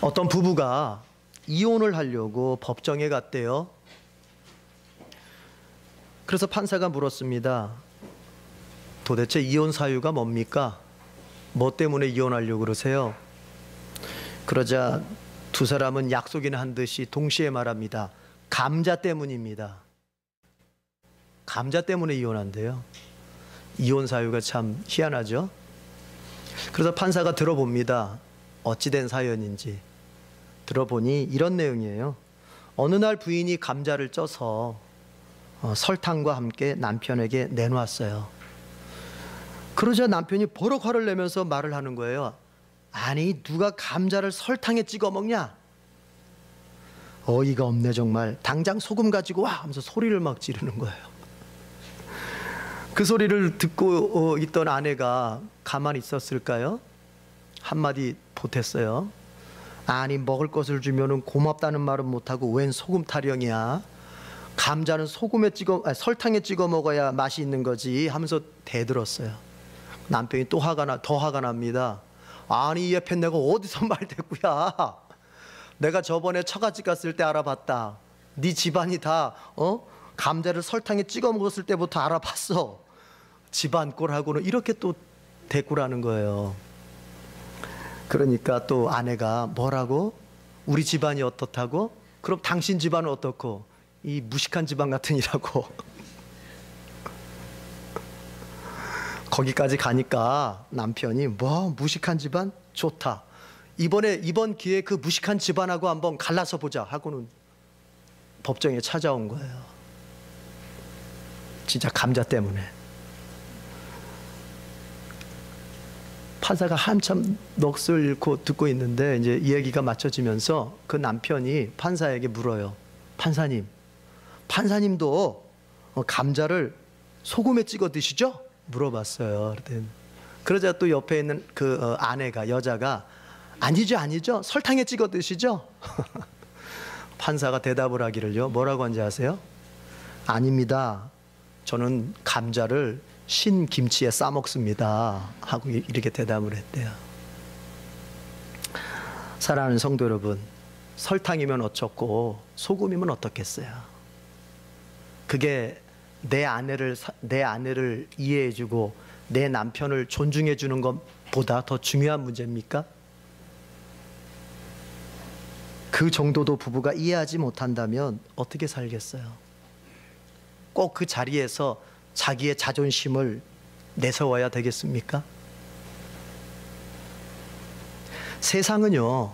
어떤 부부가 이혼을 하려고 법정에 갔대요. 그래서 판사가 물었습니다. 도대체 이혼 사유가 뭡니까? 뭐 때문에 이혼하려고 그러세요? 그러자 두 사람은 약속이나 한 듯이 동시에 말합니다. 감자 때문입니다. 감자 때문에 이혼한대요. 이혼 사유가 참 희한하죠? 그래서 판사가 들어봅니다. 어찌된 사연인지. 들어보니 이런 내용이에요. 어느 날 부인이 감자를 쪄서 설탕과 함께 남편에게 내놓았어요. 그러자 남편이 버럭 화를 내면서 말을 하는 거예요. 아니, 누가 감자를 설탕에 찍어 먹냐? 어이가 없네 정말. 당장 소금 가지고 와 하면서 소리를 막 지르는 거예요. 그 소리를 듣고 있던 아내가 가만히 있었을까요? 한마디 보탰어요. 아니, 먹을 것을 주면은 고맙다는 말은 못하고 웬 소금 타령이야. 감자는 설탕에 찍어 먹어야 맛이 있는 거지 하면서 대들었어요. 남편이 또 더 화가 납니다. 아니, 이 옆에 내가 어디서 말대꾸야. 내가 저번에 처갓집 갔을 때 알아봤다. 네 집안이 다 감자를 설탕에 찍어 먹었을 때부터 알아봤어. 집안 꼴하고는 이렇게 또 대꾸라는 거예요. 그러니까 또 아내가 뭐라고? 우리 집안이 어떻다고? 그럼 당신 집안은 어떻고? 이 무식한 집안 같으니라고. 거기까지 가니까 남편이 뭐 무식한 집안? 좋다. 이번 기회에 그 무식한 집안하고 한번 갈라서 보자 하고는 법정에 찾아온 거예요. 진짜 감자 때문에. 판사가 한참 넋을 잃고 듣고 있는데 이제 이 얘기가 맞춰지면서 그 남편이 판사에게 물어요. 판사님도 감자를 소금에 찍어 드시죠? 물어봤어요. 그러자 또 옆에 있는 그 여자가 아니죠. 설탕에 찍어 드시죠? 판사가 대답을 하기를요. 뭐라고 한지 아세요? 아닙니다. 저는 감자를 신김치에 싸 먹습니다. 하고 이렇게 대답을 했대요. 사랑하는 성도 여러분, 설탕이면 어쩌고 소금이면 어떻겠어요? 그게 내 아내를 이해해주고 내 남편을 존중해주는 것보다 더 중요한 문제입니까? 그 정도도 부부가 이해하지 못한다면 어떻게 살겠어요? 꼭 그 자리에서 자기의 자존심을 내세워야 되겠습니까? 세상은요,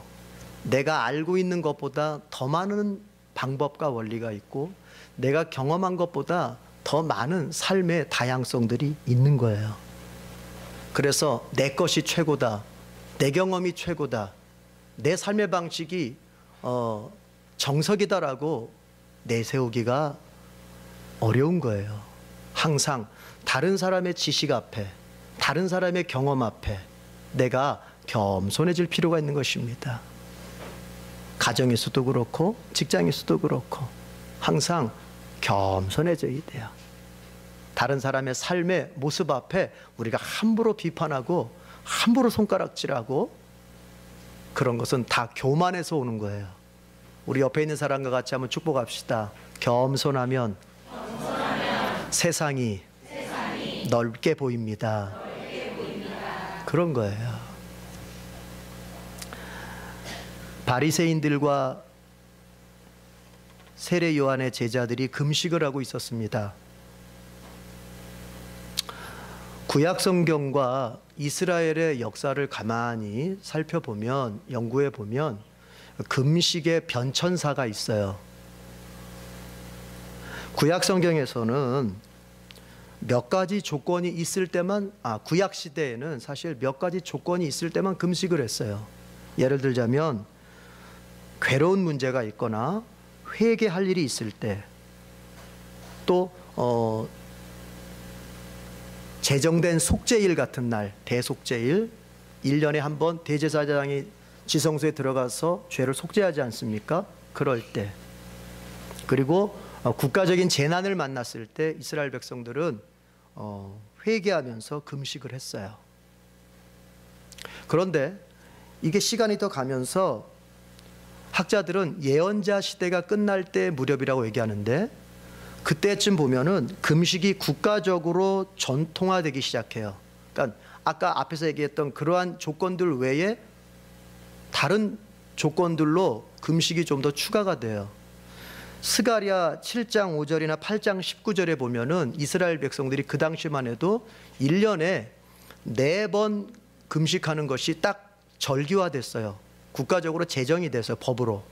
내가 알고 있는 것보다 더 많은 방법과 원리가 있고 내가 경험한 것보다 더 많은 삶의 다양성들이 있는 거예요. 그래서 내 것이 최고다, 내 경험이 최고다, 내 삶의 방식이 정석이다라고 내세우기가 어려운 거예요. 항상 다른 사람의 지식 앞에, 다른 사람의 경험 앞에 내가 겸손해질 필요가 있는 것입니다. 가정에서도 그렇고 직장에서도 그렇고 항상 겸손해져야 돼요. 다른 사람의 삶의 모습 앞에 우리가 함부로 비판하고 함부로 손가락질하고 그런 것은 다 교만에서 오는 거예요. 우리 옆에 있는 사람과 같이 한번 축복합시다. 겸손하면 세상이 넓게 보입니다. 그런 거예요. 바리새인들과 세례 요한의 제자들이 금식을 하고 있었습니다. 구약 성경과 이스라엘의 역사를 가만히 살펴보면, 연구해 보면 금식의 변천사가 있어요. 구약 성경에서는 몇 가지 조건이 있을 때만, 구약 시대에는 사실 몇 가지 조건이 있을 때만 금식을 했어요. 예를 들자면 괴로운 문제가 있거나 회개할 일이 있을 때, 또 제정된 속죄일 같은 날, 대속죄일, 1년에 한 번 대제사장이 지성소에 들어가서 죄를 속죄하지 않습니까? 그럴 때, 그리고 국가적인 재난을 만났을 때 이스라엘 백성들은 회개하면서 금식을 했어요. 그런데 이게 시간이 더 가면서 학자들은 예언자 시대가 끝날 때 무렵이라고 얘기하는데, 그때쯤 보면은 금식이 국가적으로 전통화되기 시작해요. 그러니까 아까 앞에서 얘기했던 그러한 조건들 외에 다른 조건들로 금식이 좀 더 추가가 돼요. 스가랴 7장 5절이나 8장 19절에 보면은 이스라엘 백성들이 그 당시만 해도 1년에 4번 금식하는 것이 딱 절기화됐어요. 국가적으로 제정이 돼서 법으로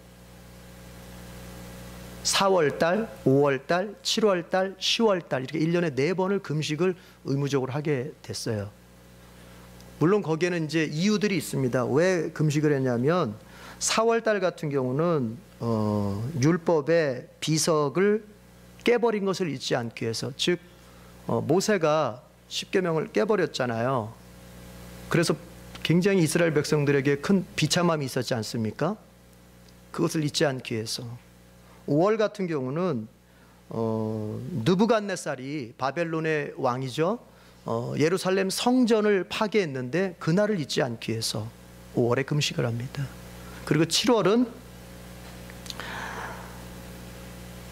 4월달, 5월달, 7월달, 10월달 이렇게 1년에 4번을 금식을 의무적으로 하게 됐어요. 물론 거기에는 이제 이유들이 있습니다. 왜 금식을 했냐면 4월달 같은 경우는 율법의 비석을 깨버린 것을 잊지 않기 위해서, 즉 모세가 십계명을 깨버렸잖아요. 그래서 굉장히 이스라엘 백성들에게 큰 비참함이 있었지 않습니까? 그것을 잊지 않기 위해서. 5월 같은 경우는 느부갓네살이 바벨론의 왕이죠. 예루살렘 성전을 파괴했는데 그날을 잊지 않기 위해서 5월에 금식을 합니다. 그리고 7월은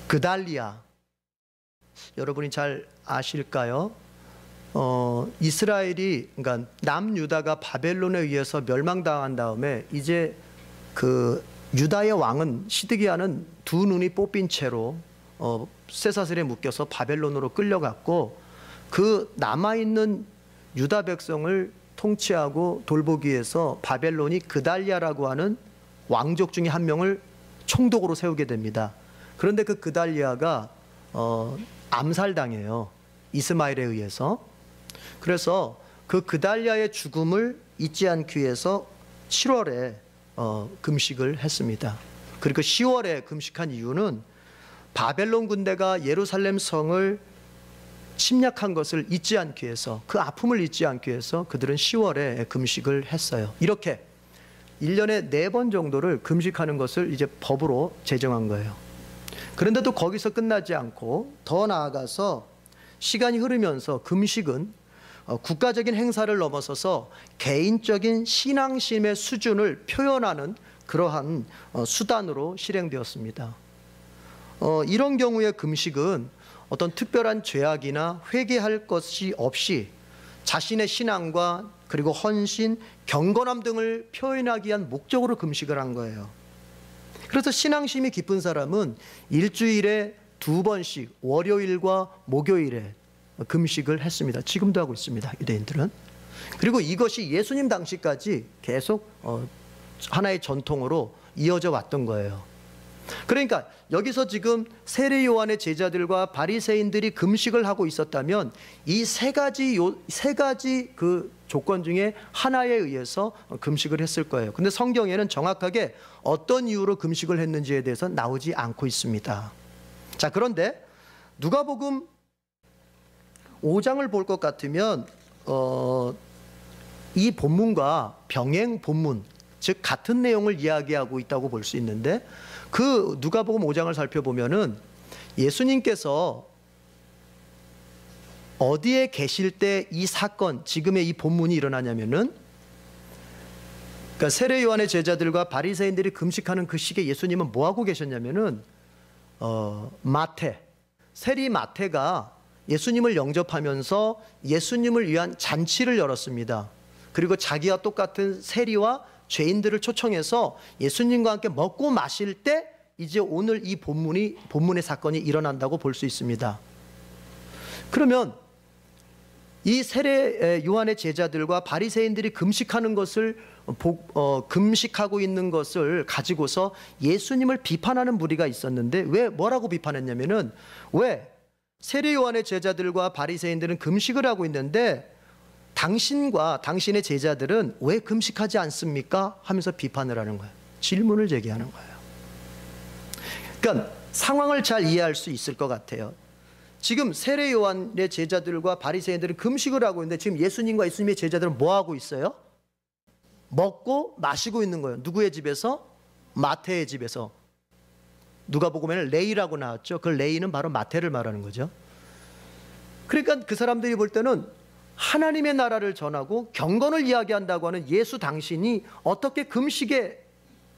그달리아, 여러분이 잘 아실까요? 이스라엘이, 그러니까 남유다가 바벨론에 의해서 멸망당한 다음에 이제 그 유다의 왕은 시드기야는 두 눈이 뽑힌 채로 쇠사슬에 묶여서 바벨론으로 끌려갔고, 그 남아있는 유다 백성을 통치하고 돌보기 위해서 바벨론이 그달리아라고 하는 왕족 중에 한 명을 총독으로 세우게 됩니다. 그런데 그 그달리아가 암살당해요. 이스마엘에 의해서. 그래서 그 그달리아의 죽음을 잊지 않기 위해서 7월에 금식을 했습니다. 그리고 10월에 금식한 이유는 바벨론 군대가 예루살렘 성을 침략한 것을 잊지 않기 위해서, 그 아픔을 잊지 않기 위해서 그들은 10월에 금식을 했어요. 이렇게 1년에 4번 정도를 금식하는 것을 이제 법으로 제정한 거예요. 그런데도 거기서 끝나지 않고 더 나아가서 시간이 흐르면서 금식은 국가적인 행사를 넘어서서 개인적인 신앙심의 수준을 표현하는 그러한 수단으로 실행되었습니다. 이런 경우에 금식은 어떤 특별한 죄악이나 회개할 것이 없이 자신의 신앙과 그리고 헌신, 경건함 등을 표현하기 위한 목적으로 금식을 한 거예요. 그래서 신앙심이 깊은 사람은 일주일에 2번씩 월요일과 목요일에 금식을 했습니다. 지금도 하고 있습니다, 유대인들은. 그리고 이것이 예수님 당시까지 계속 하나의 전통으로 이어져 왔던 거예요. 그러니까 여기서 지금 세례 요한의 제자들과 바리새인들이 금식을 하고 있었다면 이 세 가지 그 조건 중에 하나에 의해서 금식을 했을 거예요. 근데 성경에는 정확하게 어떤 이유로 금식을 했는지에 대해서 나오지 않고 있습니다. 자, 그런데 누가복음 5장을 볼 것 같으면 이 본문과 병행 본문, 즉 같은 내용을 이야기하고 있다고 볼 수 있는데, 그 누가복음 5장을 살펴보면은 예수님께서 어디에 계실 때 이 사건, 지금의 이 본문이 일어나냐면은, 그러니까 세례 요한의 제자들과 바리새인들이 금식하는 그 시기에 예수님은 뭐 하고 계셨냐면은 마태, 세리 마태가 예수님을 영접하면서 예수님을 위한 잔치를 열었습니다. 그리고 자기와 똑같은 세리와 죄인들을 초청해서 예수님과 함께 먹고 마실 때 이제 오늘 이 본문의 사건이 일어난다고 볼 수 있습니다. 그러면 이 세례 요한의 제자들과 바리새인들이 금식하는 것을 금식하고 있는 것을 가지고서 예수님을 비판하는 무리가 있었는데, 왜 뭐라고 비판했냐면은, 왜 세례 요한의 제자들과 바리새인들은 금식을 하고 있는데 당신과 당신의 제자들은 왜 금식하지 않습니까? 하면서 비판을 하는 거예요. 질문을 제기하는 거예요. 그러니까 상황을 잘 이해할 수 있을 것 같아요. 지금 세례 요한의 제자들과 바리새인들은 금식을 하고 있는데 지금 예수님과 예수님의 제자들은 뭐 하고 있어요? 먹고 마시고 있는 거예요. 누구의 집에서? 마태의 집에서. 누가복음에는 레이라고 나왔죠. 그 레이는 바로 마태를 말하는 거죠. 그러니까 그 사람들이 볼 때는 하나님의 나라를 전하고 경건을 이야기한다고 하는 예수 당신이 어떻게 금식에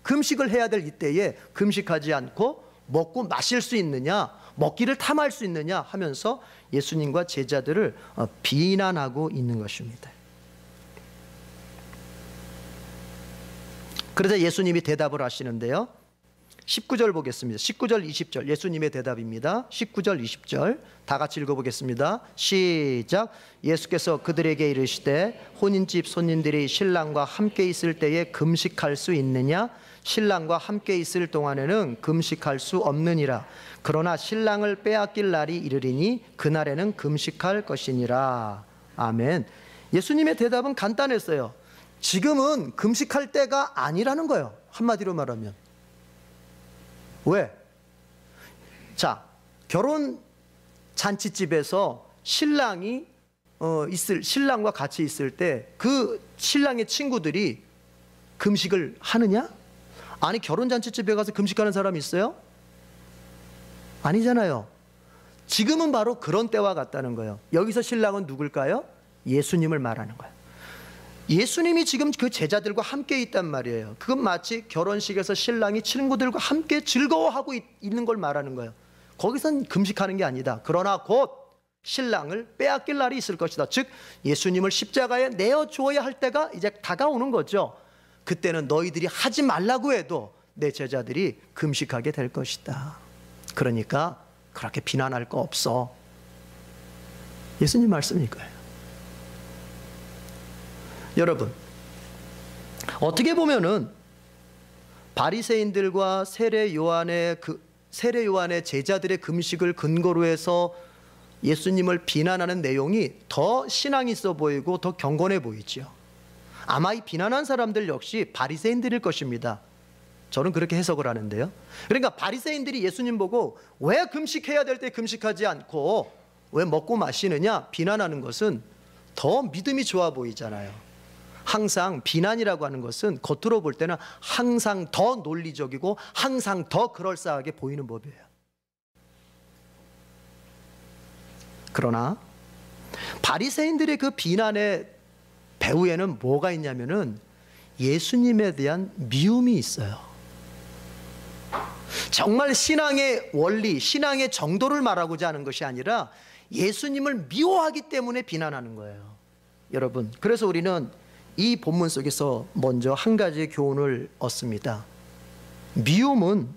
금식을 해야 될 이때에 금식하지 않고 먹고 마실 수 있느냐, 먹기를 탐할 수 있느냐 하면서 예수님과 제자들을 비난하고 있는 것입니다. 그래서 예수님이 대답을 하시는데요, 19절 보겠습니다. 19절 20절 예수님의 대답입니다. 19절 20절 다 같이 읽어보겠습니다. 시작. 예수께서 그들에게 이르시되 혼인집 손님들이 신랑과 함께 있을 때에 금식할 수 있느냐? 신랑과 함께 있을 동안에는 금식할 수 없느니라. 그러나 신랑을 빼앗길 날이 이르리니 그날에는 금식할 것이니라. 아멘. 예수님의 대답은 간단했어요. 지금은 금식할 때가 아니라는 거예요. 한마디로 말하면. 왜? 자, 결혼 잔치집에서 신랑이 신랑과 같이 있을 때 그 신랑의 친구들이 금식을 하느냐? 아니, 결혼 잔치집에 가서 금식하는 사람이 있어요? 아니잖아요. 지금은 바로 그런 때와 같다는 거예요. 여기서 신랑은 누굴까요? 예수님을 말하는 거예요. 예수님이 지금 그 제자들과 함께 있단 말이에요. 그건 마치 결혼식에서 신랑이 친구들과 함께 즐거워하고 있는 걸 말하는 거예요. 거기선 금식하는 게 아니다. 그러나 곧 신랑을 빼앗길 날이 있을 것이다. 즉 예수님을 십자가에 내어주어야 할 때가 이제 다가오는 거죠. 그때는 너희들이 하지 말라고 해도 내 제자들이 금식하게 될 것이다. 그러니까 그렇게 비난할 거 없어. 예수님 말씀이니까요. 여러분, 어떻게 보면은 바리새인들과 세례 요한의 제자들의 금식을 근거로 해서 예수님을 비난하는 내용이 더 신앙이 있어 보이고 더 경건해 보이죠. 아마 이 비난한 사람들 역시 바리새인들일 것입니다. 저는 그렇게 해석을 하는데요. 그러니까 바리새인들이 예수님 보고 왜 금식해야 될 때 금식하지 않고 왜 먹고 마시느냐 비난하는 것은 더 믿음이 좋아 보이잖아요. 항상 비난이라고 하는 것은 겉으로 볼 때는 항상 더 논리적이고 항상 더 그럴싸하게 보이는 법이에요. 그러나 바리새인들의 그 비난의 배후에는 뭐가 있냐면은 예수님에 대한 미움이 있어요. 정말 신앙의 원리, 신앙의 정도를 말하고자 하는 것이 아니라 예수님을 미워하기 때문에 비난하는 거예요. 여러분, 그래서 우리는 이 본문 속에서 먼저 한 가지 교훈을 얻습니다. 미움은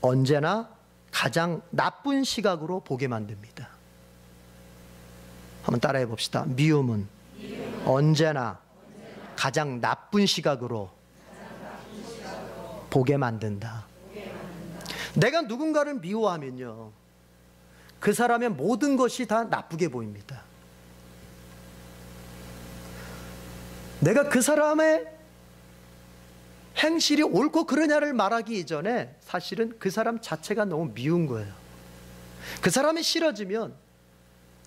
언제나 가장 나쁜 시각으로 보게 만듭니다. 한번 따라해 봅시다. 미움은 언제나 가장 나쁜 시각으로 보게 만든다. 내가 누군가를 미워하면요, 그 사람의 모든 것이 다 나쁘게 보입니다. 내가 그 사람의 행실이 옳고 그러냐를 말하기 이전에 사실은 그 사람 자체가 너무 미운 거예요. 그 사람이 싫어지면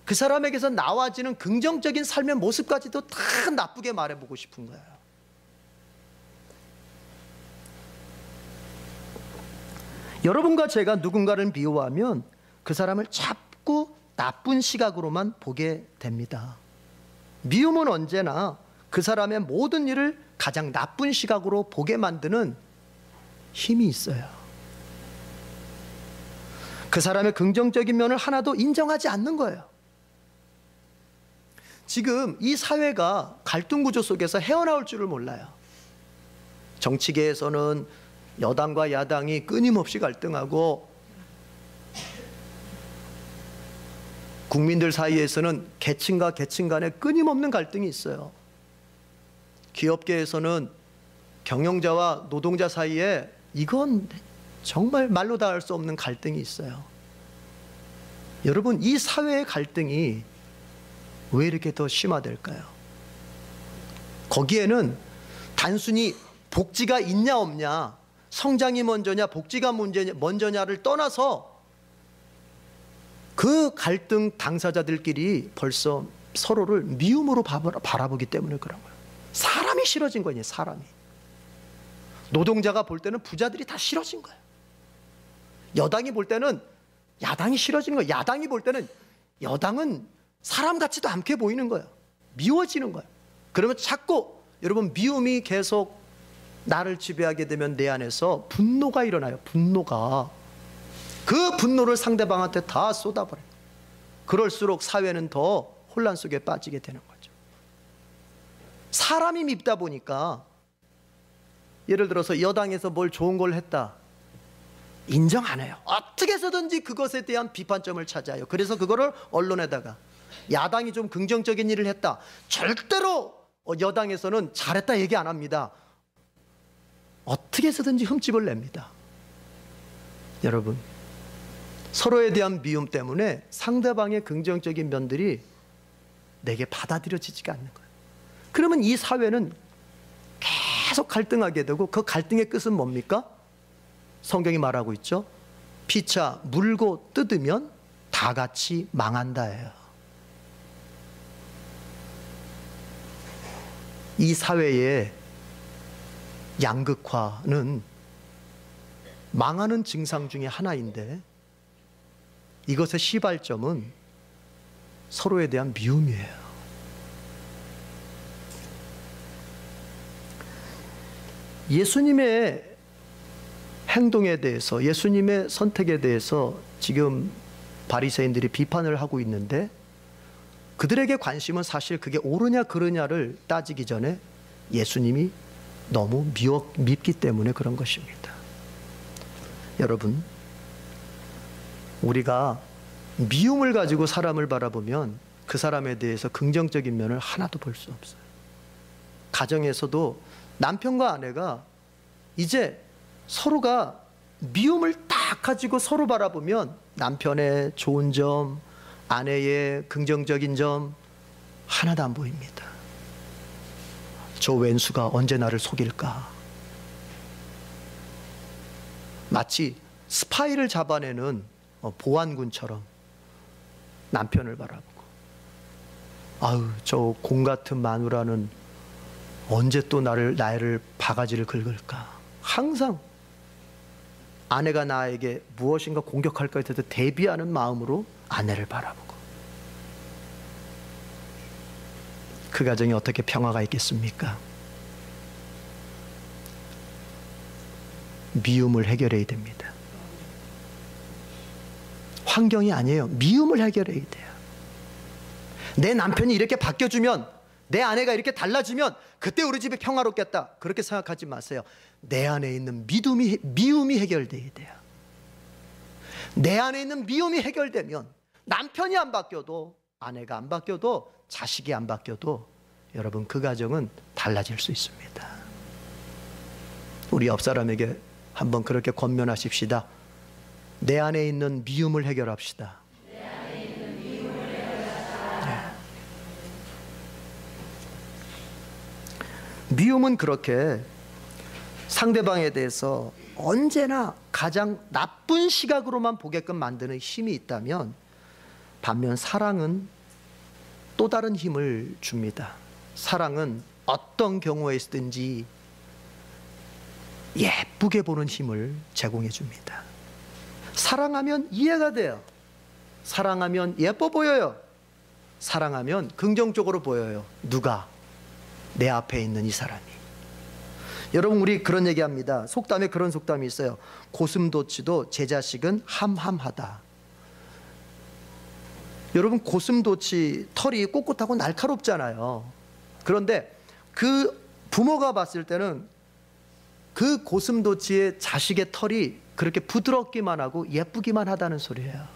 그 사람에게서 나와지는 긍정적인 삶의 모습까지도 다 나쁘게 말해보고 싶은 거예요. 여러분과 제가 누군가를 미워하면 그 사람을 자꾸 나쁜 시각으로만 보게 됩니다. 미움은 언제나 그 사람의 모든 일을 가장 나쁜 시각으로 보게 만드는 힘이 있어요. 그 사람의 긍정적인 면을 하나도 인정하지 않는 거예요. 지금 이 사회가 갈등 구조 속에서 헤어나올 줄을 몰라요. 정치계에서는 여당과 야당이 끊임없이 갈등하고, 국민들 사이에서는 계층과 계층 간에 끊임없는 갈등이 있어요. 기업계에서는 경영자와 노동자 사이에 이건 정말 말로 다 할 수 없는 갈등이 있어요. 여러분, 이 사회의 갈등이 왜 이렇게 더 심화될까요? 거기에는 단순히 복지가 있냐 없냐, 성장이 먼저냐 복지가 먼저냐를 떠나서 그 갈등 당사자들끼리 벌써 서로를 미움으로 바라보기 때문에 그런 거예요. 사람이 싫어진 거예요. 사람이. 노동자가 볼 때는 부자들이 다 싫어진 거예요. 여당이 볼 때는 야당이 싫어지는 거예요. 야당이 볼 때는 여당은 사람 같지도 않게 보이는 거예요. 미워지는 거예요. 그러면 자꾸 여러분 미움이 계속 나를 지배하게 되면 내 안에서 분노가 일어나요. 분노가. 그 분노를 상대방한테 다 쏟아버려요. 그럴수록 사회는 더 혼란 속에 빠지게 되는 거죠. 사람이 밉다 보니까, 예를 들어서 여당에서 뭘 좋은 걸 했다, 인정 안 해요. 어떻게 해서든지 그것에 대한 비판점을 찾아요. 그래서 그거를 언론에다가, 야당이 좀 긍정적인 일을 했다, 절대로 여당에서는 잘했다 얘기 안 합니다. 어떻게 해서든지 흠집을 냅니다. 여러분, 서로에 대한 미움 때문에 상대방의 긍정적인 면들이 내게 받아들여지지가 않는 거예요. 그러면 이 사회는 계속 갈등하게 되고, 그 갈등의 끝은 뭡니까? 성경이 말하고 있죠. 피차 물고 뜯으면 다 같이 망한다예요. 이 사회의 양극화는 망하는 증상 중에 하나인데, 이것의 시발점은 서로에 대한 미움이에요. 예수님의 행동에 대해서, 예수님의 선택에 대해서 지금 바리새인들이 비판을 하고 있는데, 그들에게 관심은 사실 그게 옳으냐 그르냐를 따지기 전에 예수님이 너무 밉기 때문에 그런 것입니다. 여러분, 우리가 미움을 가지고 사람을 바라보면 그 사람에 대해서 긍정적인 면을 하나도 볼 수 없어요. 가정에서도 남편과 아내가 이제 서로가 미움을 딱 가지고 서로 바라보면 남편의 좋은 점, 아내의 긍정적인 점 하나도 안 보입니다. 저 왼수가 언제 나를 속일까? 마치 스파이를 잡아내는 보안군처럼 남편을 바라보고, 아유, 저 공 같은 마누라는 언제 또 나를 바가지를 긁을까? 항상 아내가 나에게 무엇인가 공격할까 해서 대비하는 마음으로 아내를 바라보고, 그 가정에 어떻게 평화가 있겠습니까? 미움을 해결해야 됩니다. 환경이 아니에요. 미움을 해결해야 돼요. 내 남편이 이렇게 바뀌어주면, 내 아내가 이렇게 달라지면 그때 우리 집이 평화롭겠다, 그렇게 생각하지 마세요. 내 안에 있는 미움이 해결돼야 돼요. 내 안에 있는 미움이 해결되면 남편이 안 바뀌어도, 아내가 안 바뀌어도, 자식이 안 바뀌어도 여러분 그 가정은 달라질 수 있습니다. 우리 옆 사람에게 한번 그렇게 권면하십시다. 내 안에 있는 미움을 해결합시다. 미움은 그렇게 상대방에 대해서 언제나 가장 나쁜 시각으로만 보게끔 만드는 힘이 있다면, 반면 사랑은 또 다른 힘을 줍니다. 사랑은 어떤 경우에서든지 예쁘게 보는 힘을 제공해 줍니다. 사랑하면 이해가 돼요. 사랑하면 예뻐 보여요. 사랑하면 긍정적으로 보여요. 누가? 내 앞에 있는 이 사람이. 여러분, 우리 그런 얘기합니다. 속담에 그런 속담이 있어요. 고슴도치도 제 자식은 함함하다. 여러분, 고슴도치 털이 꼿꼿하고 날카롭잖아요. 그런데 그 부모가 봤을 때는 그 고슴도치의 자식의 털이 그렇게 부드럽기만 하고 예쁘기만 하다는 소리예요.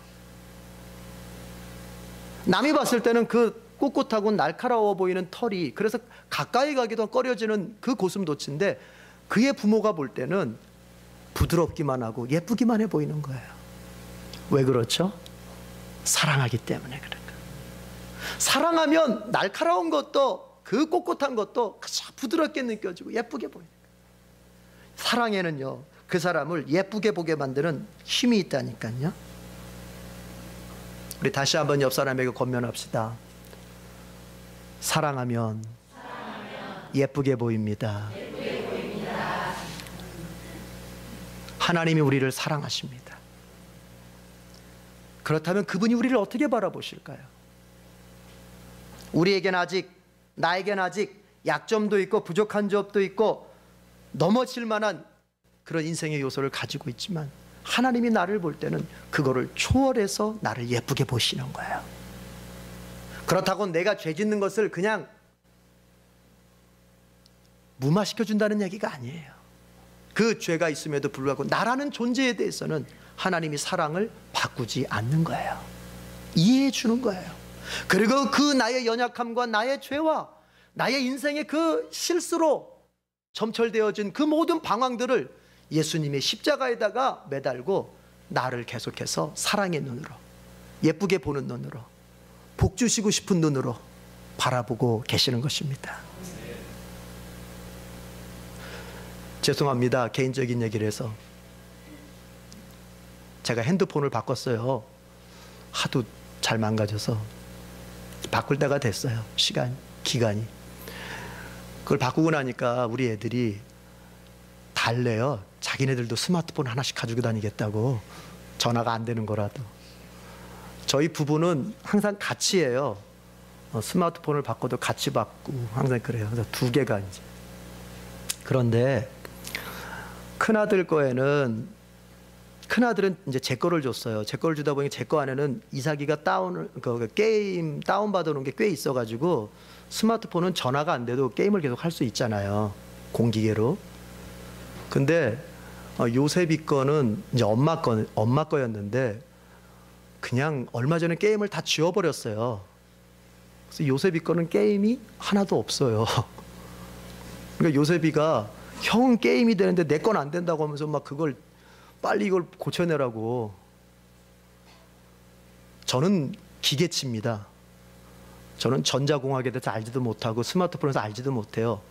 남이 봤을 때는 그 꼿꼿하고 날카로워 보이는 털이, 그래서 가까이 가기도 꺼려지는 그 고슴도치인데, 그의 부모가 볼 때는 부드럽기만 하고 예쁘기만 해 보이는 거예요. 왜 그렇죠? 사랑하기 때문에 그런 거예요. 사랑하면 날카로운 것도, 그 꼿꼿한 것도 그저 부드럽게 느껴지고 예쁘게 보이는 거예요. 사랑에는요, 그 사람을 예쁘게 보게 만드는 힘이 있다니까요. 우리 다시 한번 옆 사람에게 권면합시다. 사랑하면 예쁘게 보입니다. 하나님이 우리를 사랑하십니다. 그렇다면 그분이 우리를 어떻게 바라보실까요? 우리에겐 아직, 나에겐 아직 약점도 있고 부족한 점도 있고 넘어질 만한 그런 인생의 요소를 가지고 있지만 하나님이 나를 볼 때는 그거를 초월해서 나를 예쁘게 보시는 거예요. 그렇다고 내가 죄 짓는 것을 그냥 무마시켜준다는 얘기가 아니에요. 그 죄가 있음에도 불구하고 나라는 존재에 대해서는 하나님이 사랑을 바꾸지 않는 거예요. 이해해 주는 거예요. 그리고 그 나의 연약함과 나의 죄와 나의 인생의 그 실수로 점철되어진 그 모든 방황들을 예수님의 십자가에다가 매달고 나를 계속해서 사랑의 눈으로, 예쁘게 보는 눈으로, 복 주시고 싶은 눈으로 바라보고 계시는 것입니다. 죄송합니다. 개인적인 얘기를 해서 제가 핸드폰을 바꿨어요. 하도 잘 망가져서 바꿀 때가 됐어요. 기간이. 그걸 바꾸고 나니까 우리 애들이 달래요. 자기네들도 스마트폰 하나씩 가지고 다니겠다고. 전화가 안 되는 거라도. 저희 부부는 항상 같이 해요. 스마트폰을 바꿔도 같이 바꾸고 항상 그래요. 그래서 두 개가 이제. 그런데 큰아들 거에는, 큰아들은 이제 제 거를 줬어요. 제 거를 주다 보니 제 거 안에는 이삭이가 게임 다운받아 놓은 게 꽤 있어가지고 스마트폰은 전화가 안 돼도 게임을 계속 할 수 있잖아요. 공기계로. 근데 요셉이 거는 이제 엄마 거였는데 그냥 얼마 전에 게임을 다 지워버렸어요. 그래서 요셉이 거는 게임이 하나도 없어요. 그러니까 요셉이가 형은 게임이 되는데 내 건 안 된다고 하면서 막 그걸 빨리 이걸 고쳐내라고. 저는 기계치입니다. 저는 전자공학에 대해서 알지도 못하고 스마트폰에서 알지도 못해요.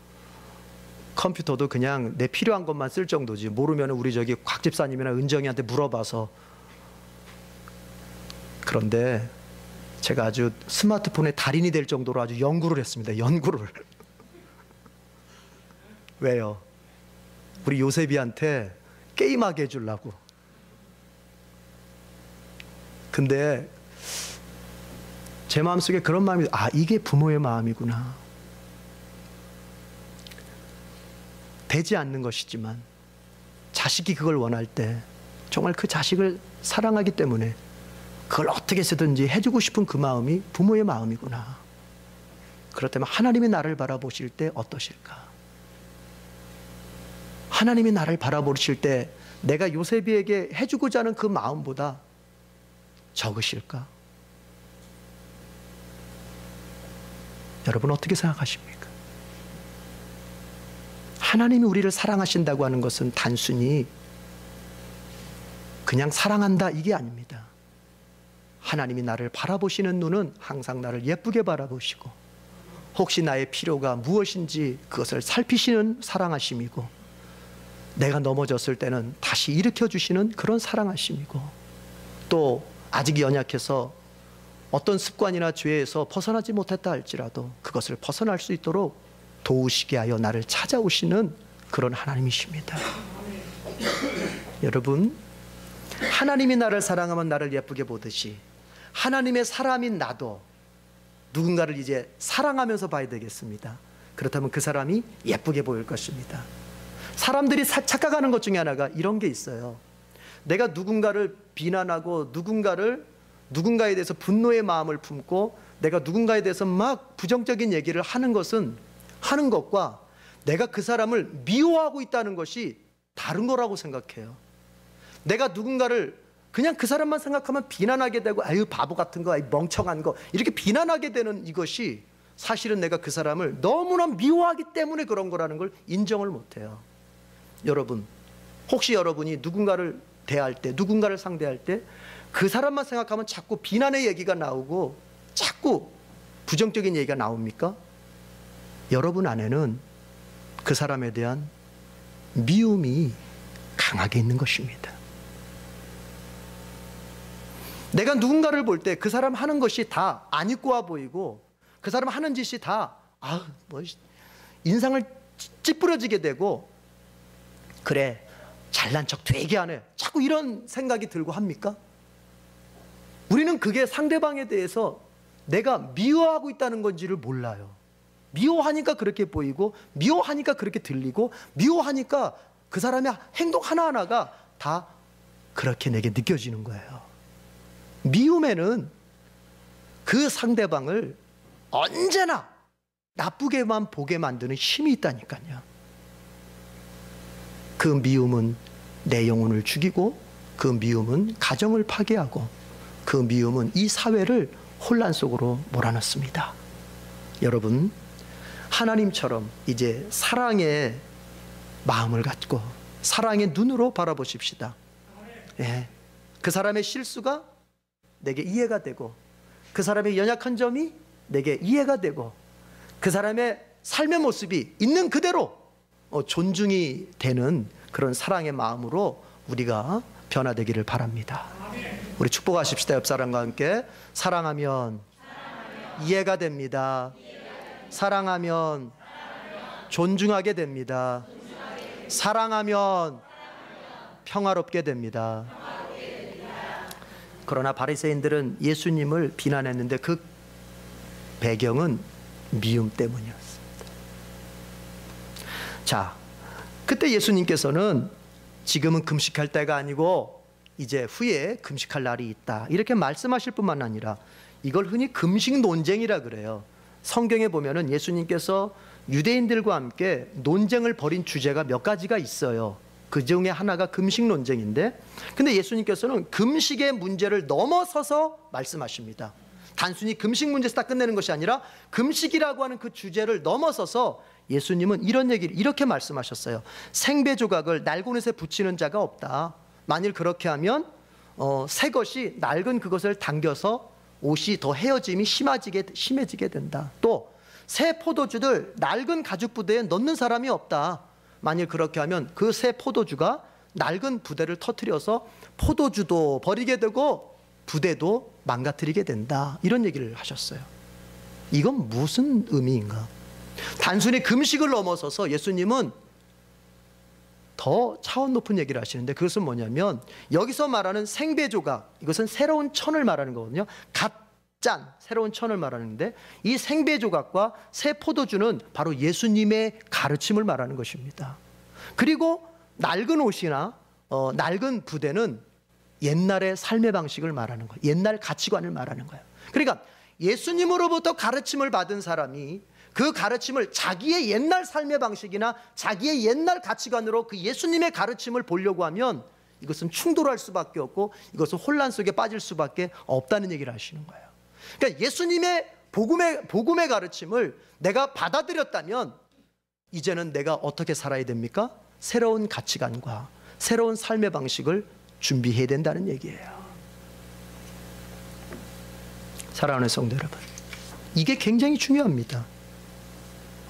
컴퓨터도 그냥 내 필요한 것만 쓸 정도지. 모르면 우리 저기 곽 집사님이나 은정이한테 물어봐서. 그런데 제가 아주 스마트폰의 달인이 될 정도로 아주 연구를 했습니다. 연구를. 왜요? 우리 요셉이한테 게임하게 해주려고. 근데 제 마음속에 그런 마음이, 이게 부모의 마음이구나. 되지 않는 것이지만 자식이 그걸 원할 때 정말 그 자식을 사랑하기 때문에 그걸 어떻게 해서든지 해주고 싶은 그 마음이 부모의 마음이구나. 그렇다면 하나님이 나를 바라보실 때 어떠실까? 하나님이 나를 바라보실 때 내가 요셉이에게 해주고자 하는 그 마음보다 적으실까? 여러분 어떻게 생각하십니까? 하나님이 우리를 사랑하신다고 하는 것은 단순히 그냥 사랑한다 이게 아닙니다. 하나님이 나를 바라보시는 눈은 항상 나를 예쁘게 바라보시고 혹시 나의 필요가 무엇인지 그것을 살피시는 사랑하심이고 내가 넘어졌을 때는 다시 일으켜주시는 그런 사랑하심이고 또 아직 연약해서 어떤 습관이나 죄에서 벗어나지 못했다 할지라도 그것을 벗어날 수 있도록 도우시게 하여 나를 찾아오시는 그런 하나님이십니다. 여러분, 하나님이 나를 사랑하면 나를 예쁘게 보듯이 하나님의 사람인 나도 누군가를 이제 사랑하면서 봐야 되겠습니다. 그렇다면 그 사람이 예쁘게 보일 것입니다. 사람들이 착각하는 것 중에 하나가 이런 게 있어요. 내가 누군가를 비난하고 누군가에 대해서 분노의 마음을 품고 내가 누군가에 대해서 막 부정적인 얘기를 하는 것과 내가 그 사람을 미워하고 있다는 것이 다른 거라고 생각해요. 내가 누군가를 그냥 그 사람만 생각하면 비난하게 되고 아유 바보 같은 거, 아유 멍청한 거 이렇게 비난하게 되는 이것이 사실은 내가 그 사람을 너무나 미워하기 때문에 그런 거라는 걸 인정을 못해요. 여러분, 혹시 여러분이 누군가를 대할 때, 누군가를 상대할 때 그 사람만 생각하면 자꾸 비난의 얘기가 나오고 자꾸 부정적인 얘기가 나옵니까? 여러분 안에는 그 사람에 대한 미움이 강하게 있는 것입니다. 내가 누군가를 볼 때 그 사람 하는 것이 다 안 이뻐 보이고 그 사람 하는 짓이 다 인상을 찌푸려지게 되고 그래 잘난 척 되게 하네 자꾸 이런 생각이 들고 합니까? 우리는 그게 상대방에 대해서 내가 미워하고 있다는 건지를 몰라요. 미워하니까 그렇게 보이고, 미워하니까 그렇게 들리고, 미워하니까 그 사람의 행동 하나하나가 다 그렇게 내게 느껴지는 거예요. 미움에는 그 상대방을 언제나 나쁘게만 보게 만드는 힘이 있다니까요. 그 미움은 내 영혼을 죽이고, 그 미움은 가정을 파괴하고, 그 미움은 이 사회를 혼란 속으로 몰아넣습니다. 여러분, 하나님처럼 이제 사랑의 마음을 갖고 사랑의 눈으로 바라보십시다. 예. 그 사람의 실수가 내게 이해가 되고, 그 사람의 연약한 점이 내게 이해가 되고, 그 사람의 삶의 모습이 있는 그대로 존중이 되는 그런 사랑의 마음으로 우리가 변화되기를 바랍니다. 우리 축복하십시다. 옆 사람과 함께. 사랑하면 이해가 됩니다. 사랑하면 존중하게 됩니다. 사랑하면 평화롭게 됩니다. 그러나 바리새인들은 예수님을 비난했는데 그 배경은 미움 때문이었습니다. 자, 그때 예수님께서는 지금은 금식할 때가 아니고 이제 후에 금식할 날이 있다, 이렇게 말씀하실 뿐만 아니라 이걸 흔히 금식 논쟁이라 그래요. 성경에 보면은 예수님께서 유대인들과 함께 논쟁을 벌인 주제가 몇 가지가 있어요. 그 중에 하나가 금식 논쟁인데, 근데 예수님께서는 금식의 문제를 넘어서서 말씀하십니다. 단순히 금식 문제에서 딱 끝내는 것이 아니라 금식이라고 하는 그 주제를 넘어서서 예수님은 이런 얘기를 이렇게 말씀하셨어요. 생배 조각을 낡은 옷에 붙이는 자가 없다. 만일 그렇게 하면 새 것이 낡은 그것을 당겨서 옷이 더 헤어짐이 심해지게 된다. 또 새 포도주를 낡은 가죽 부대에 넣는 사람이 없다. 만일 그렇게 하면 그 새 포도주가 낡은 부대를 터뜨려서 포도주도 버리게 되고 부대도 망가뜨리게 된다. 이런 얘기를 하셨어요. 이건 무슨 의미인가? 단순히 금식을 넘어서서 예수님은 더 차원 높은 얘기를 하시는데, 그것은 뭐냐면 여기서 말하는 생배조각, 이것은 새로운 천을 말하는 거거든요. 갓 짠 새로운 천을 말하는데, 이 생배조각과 새 포도주는 바로 예수님의 가르침을 말하는 것입니다. 그리고 낡은 옷이나 낡은 부대는 옛날의 삶의 방식을 말하는 거예요. 옛날 가치관을 말하는 거예요. 그러니까 예수님으로부터 가르침을 받은 사람이 그 가르침을 자기의 옛날 삶의 방식이나 자기의 옛날 가치관으로 그 예수님의 가르침을 보려고 하면 이것은 충돌할 수밖에 없고, 이것은 혼란 속에 빠질 수밖에 없다는 얘기를 하시는 거예요. 그러니까 예수님의 복음의 가르침을 내가 받아들였다면 이제는 내가 어떻게 살아야 됩니까? 새로운 가치관과 새로운 삶의 방식을 준비해야 된다는 얘기예요. 사랑하는 성도 여러분, 이게 굉장히 중요합니다.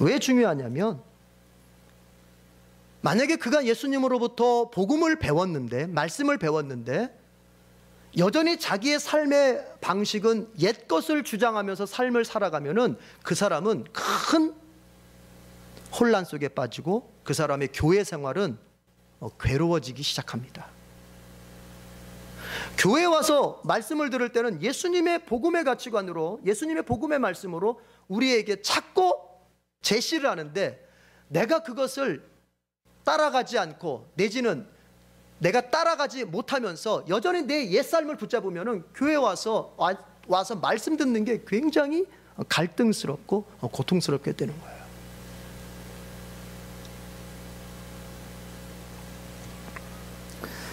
왜 중요하냐면, 만약에 그가 예수님으로부터 복음을 배웠는데, 말씀을 배웠는데 여전히 자기의 삶의 방식은 옛 것을 주장하면서 삶을 살아가면은 그 사람은 큰 혼란 속에 빠지고 그 사람의 교회 생활은 괴로워지기 시작합니다. 교회에 와서 말씀을 들을 때는 예수님의 복음의 가치관으로, 예수님의 복음의 말씀으로 우리에게 찾고 제시를 하는데, 내가 그것을 따라가지 않고 내지는 내가 따라가지 못하면서 여전히 내 옛삶을 붙잡으면은 교회에 와서 말씀 듣는 게 굉장히 갈등스럽고 고통스럽게 되는 거예요.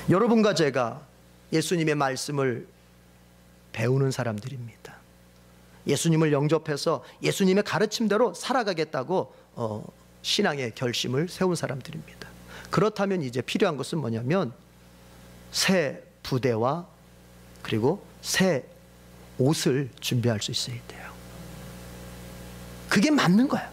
여러분과 제가 예수님의 말씀을 배우는 사람들입니다. 예수님을 영접해서 예수님의 가르침대로 살아가겠다고 신앙의 결심을 세운 사람들입니다. 그렇다면 이제 필요한 것은 뭐냐면 새 부대와 그리고 새 옷을 준비할 수 있어야 돼요. 그게 맞는 거야.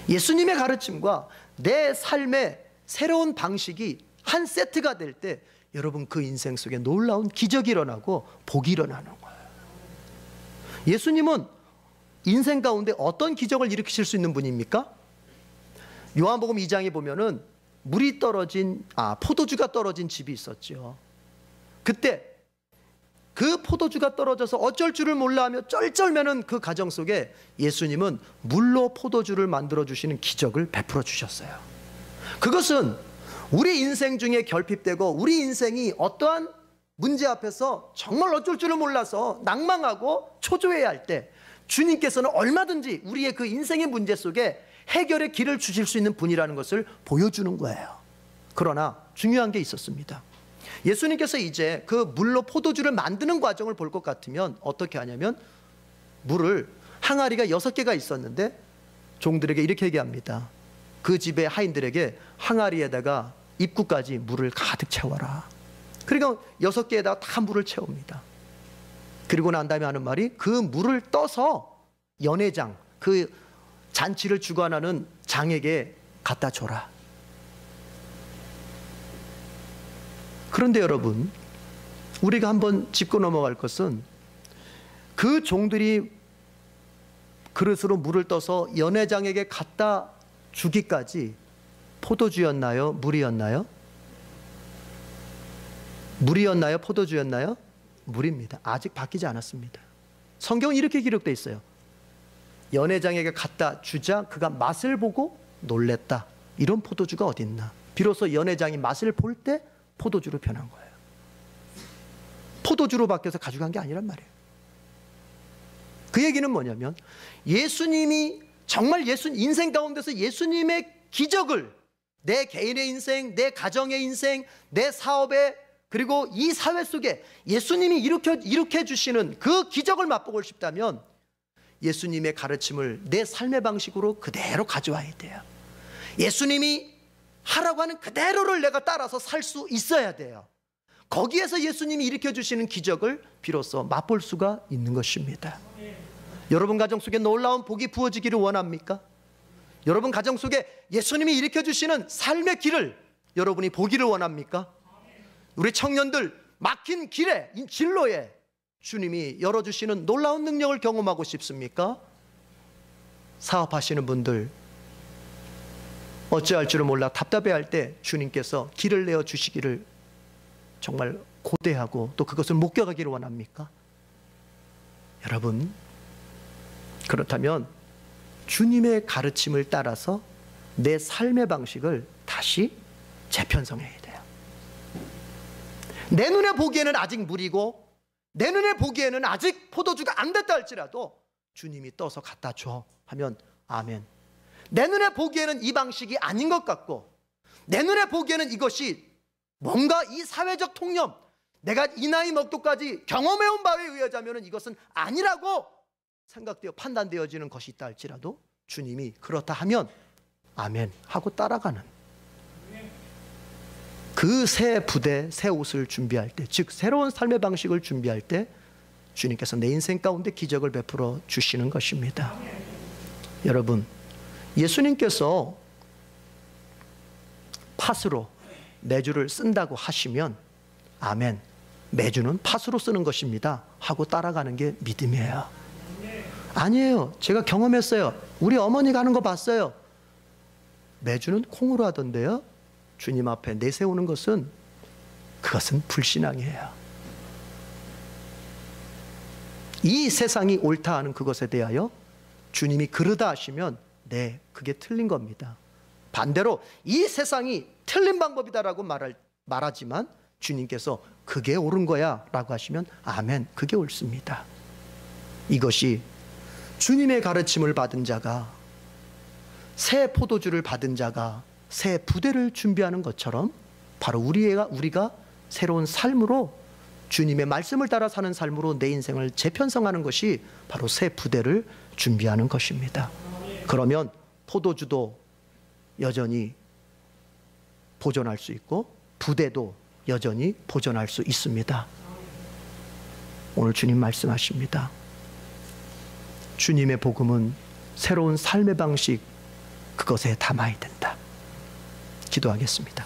예수님의 가르침과 내 삶의 새로운 방식이 한 세트가 될 때 여러분 그 인생 속에 놀라운 기적이 일어나고 복이 일어나는 거예요. 예수님은 인생 가운데 어떤 기적을 일으키실 수 있는 분입니까? 요한복음 2장에 보면은 포도주가 떨어진 집이 있었죠. 그때 그 그 포도주가 떨어져서 어쩔 줄을 몰라 하며 쩔쩔매는 그 가정 속에 예수님은 물로 포도주를 만들어 주시는 기적을 베풀어 주셨어요. 그것은 우리 인생 중에 결핍되고 우리 인생이 어떠한 문제 앞에서 정말 어쩔 줄을 몰라서 낭망하고 초조해야 할 때 주님께서는 얼마든지 우리의 그 인생의 문제 속에 해결의 길을 주실 수 있는 분이라는 것을 보여주는 거예요. 그러나 중요한 게 있었습니다. 예수님께서 이제 그 물로 포도주를 만드는 과정을 볼 것 같으면 어떻게 하냐면, 물을 항아리가 6개가 있었는데 종들에게 이렇게 얘기합니다. 그 집의 하인들에게 항아리에다가 입구까지 물을 가득 채워라. 그러니까 6개에다가 다 물을 채웁니다. 그리고 난 다음에 하는 말이, 그 물을 떠서 연회장, 그 잔치를 주관하는 장에게 갖다 줘라. 그런데 여러분, 우리가 한번 짚고 넘어갈 것은, 그 종들이 그릇으로 물을 떠서 연회장에게 갖다 주기까지 포도주였나요? 물이었나요? 물이었나요? 포도주였나요? 물입니다. 아직 바뀌지 않았습니다. 성경은 이렇게 기록되어 있어요. 연회장에게 갖다 주자 그가 맛을 보고 놀랬다. 이런 포도주가 어디 있나? 비로소 연회장이 맛을 볼 때 포도주로 변한 거예요. 포도주로 바뀌어서 가져간 게 아니란 말이에요. 그 얘기는 뭐냐면, 예수님이 정말 인생 가운데서 예수님의 기적을 내 개인의 인생, 내 가정의 인생, 내 사업에, 그리고 이 사회 속에 예수님이 일으켜 주시는 그 기적을 맛보고 싶다면 예수님의 가르침을 내 삶의 방식으로 그대로 가져와야 돼요. 예수님이 하라고 하는 그대로를 내가 따라서 살 수 있어야 돼요. 거기에서 예수님이 일으켜 주시는 기적을 비로소 맛볼 수가 있는 것입니다. 여러분 가정 속에 놀라운 복이 부어지기를 원합니까? 여러분 가정 속에 예수님이 일으켜 주시는 삶의 길을 여러분이 보기를 원합니까? 우리 청년들, 막힌 길에, 진로에 주님이 열어주시는 놀라운 능력을 경험하고 싶습니까? 사업하시는 분들, 어찌할 줄을 몰라 답답해할 때 주님께서 길을 내어 주시기를 정말 고대하고 또 그것을 목격하기를 원합니까? 여러분, 그렇다면 주님의 가르침을 따라서 내 삶의 방식을 다시 재편성해야 돼요. 내 눈에 보기에는 아직 물이고 내 눈에 보기에는 아직 포도주가 안 됐다 할지라도 주님이 떠서 갖다 줘 하면 아멘. 내 눈에 보기에는 이 방식이 아닌 것 같고, 내 눈에 보기에는 이것이 뭔가 이 사회적 통념, 내가 이 나이 먹도까지 경험해온 바에 의하자면 이것은 아니라고 생각되어 판단되어지는 것이 있다 할지라도 주님이 그렇다 하면 아멘 하고 따라가는, 그 새 부대, 새 옷을 준비할 때, 즉 새로운 삶의 방식을 준비할 때 주님께서 내 인생 가운데 기적을 베풀어 주시는 것입니다. 여러분, 예수님께서 팥으로 매주를 쓴다고 하시면 아멘, 매주는 팥으로 쓰는 것입니다 하고 따라가는 게 믿음이에요. 아니에요, 제가 경험했어요, 우리 어머니가 하는 거 봤어요, 매주는 콩으로 하던데요, 주님 앞에 내세우는 것은, 그것은 불신앙이에요. 이 세상이 옳다 하는 그것에 대하여 주님이 그러다 하시면 네, 그게 틀린 겁니다. 반대로 이 세상이 틀린 방법이다라고 말하지만 주님께서 그게 옳은 거야 라고 하시면 아멘, 그게 옳습니다. 이것이 주님의 가르침을 받은 자가, 새 포도주를 받은 자가 새 부대를 준비하는 것처럼 바로 우리가 새로운 삶으로, 주님의 말씀을 따라 사는 삶으로 내 인생을 재편성하는 것이 바로 새 부대를 준비하는 것입니다. 그러면 포도주도 여전히 보존할 수 있고 부대도 여전히 보존할 수 있습니다. 오늘 주님 말씀하십니다. 주님의 복음은 새로운 삶의 방식, 그것에 담아야 된다. 기도하겠습니다.